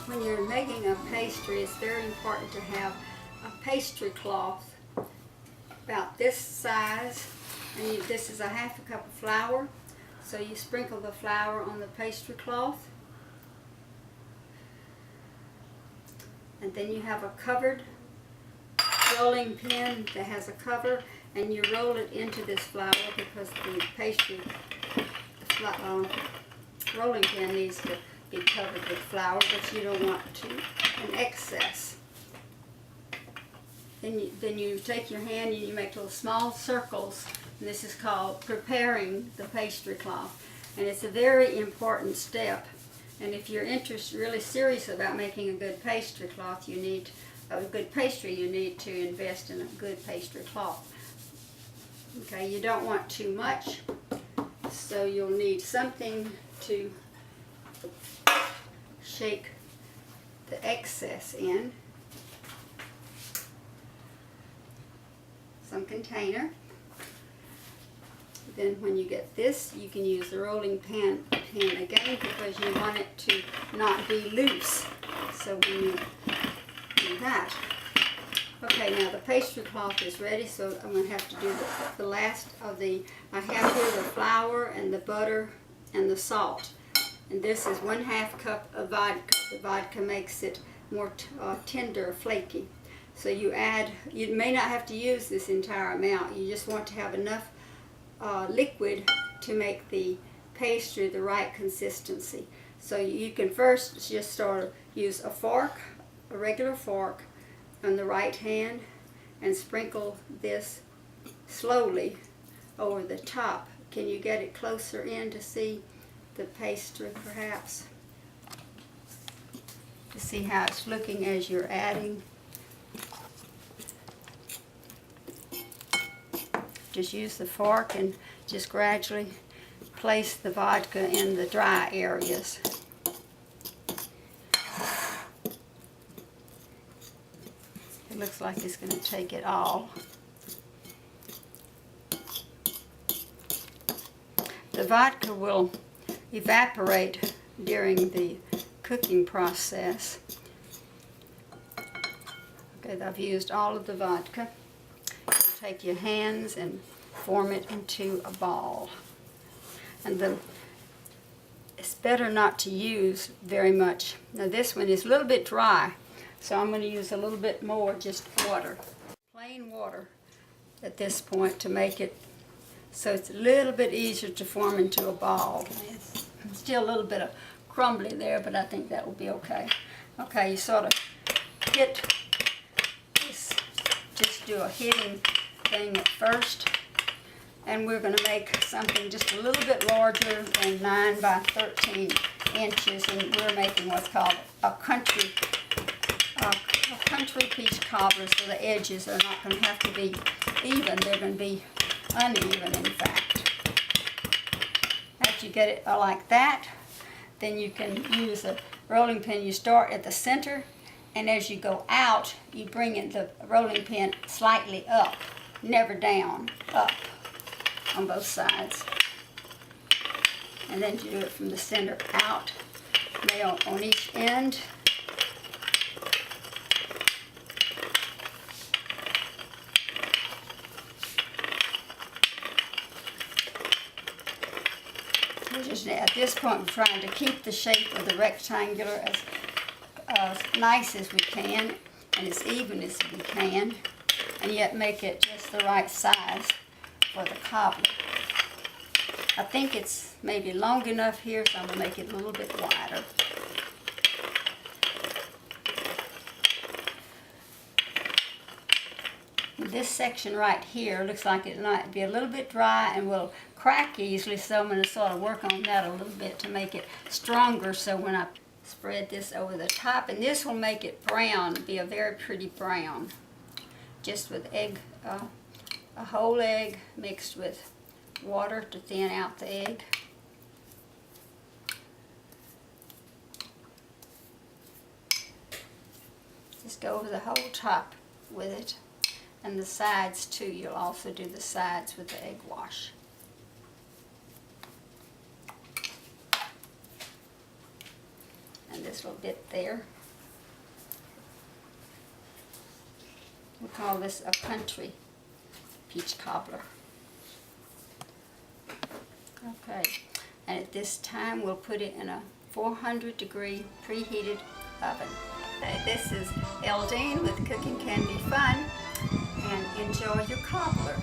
When you're making a pastry, it's very important to have a pastry cloth about this size, and this is a half a cup of flour. So you sprinkle the flour on the pastry cloth, and then you have a covered rolling pin that has a cover, and you roll it into this flour because the pastry rolling pin needs to be covered with flour, but you don't want to an excess. Then you take your hand and you make little small circles, and this is called preparing the pastry cloth. And it's a very important step. And if you're really serious about making a good pastry cloth, you need a good pastry, you need to invest in a good pastry cloth. Okay, you don't want too much, so you'll need something to shake the excess in. Some container. Then when you get this, you can use the rolling pin again because you want it to not be loose. So when you do that. Okay, now the pastry cloth is ready, so I'm going to have to do the last of the, I have here the flour and the butter and the salt. And this is 1/2 cup of vodka. The vodka makes it more tender, flaky. So you may not have to use this entire amount. You just want to have enough liquid to make the pastry the right consistency. So you can first just use a fork, a regular fork, on the right hand, and sprinkle this slowly over the top. Can you get it closer in to see the pastry perhaps? To see how it's looking as you're adding. Just use the fork and just gradually place the vodka in the dry areas. It looks like it's going to take it all. The vodka will evaporate during the cooking process. Okay, I've used all of the vodka. Take your hands and form it into a ball. And it's better not to use very much. Now this one is a little bit dry, so I'm going to use a little bit more, just water. Plain water at this point to make it so it's a little bit easier to form into a ball. It's still a little bit of crumbly there, but I think that will be okay. Okay, you sort of hit this, just do a hitting thing at first, and we're going to make something just a little bit larger than 9 by 13 inches, and we're making what's called a country piece cobbler, so the edges are not going to have to be even, they're going to be uneven in fact. After you get it like that, then you can use a rolling pin. You start at the center, and as you go out, you bring in the rolling pin slightly up. Never down, up on both sides. And then you do it from the center out, nail on each end. At this point, we're trying to keep the shape of the rectangular as nice as we can and as even as we can, and yet make it just the right size for the cobbler. I think it's maybe long enough here, so I'm going to make it a little bit wider. This section right here looks like it might be a little bit dry and will crack easily, so I'm going to sort of work on that a little bit to make it stronger, so when I spread this over the top, and this will make it brown, be a very pretty brown, just with egg, a whole egg mixed with water to thin out the egg. Just go over the whole top with it. And the sides too, you'll also do the sides with the egg wash. And this little bit there. We call this a country peach cobbler. Okay, and at this time we'll put it in a 400-degree preheated oven. Okay, this is Eldene with Cooking Can Be Fun, and enjoy your cobbler.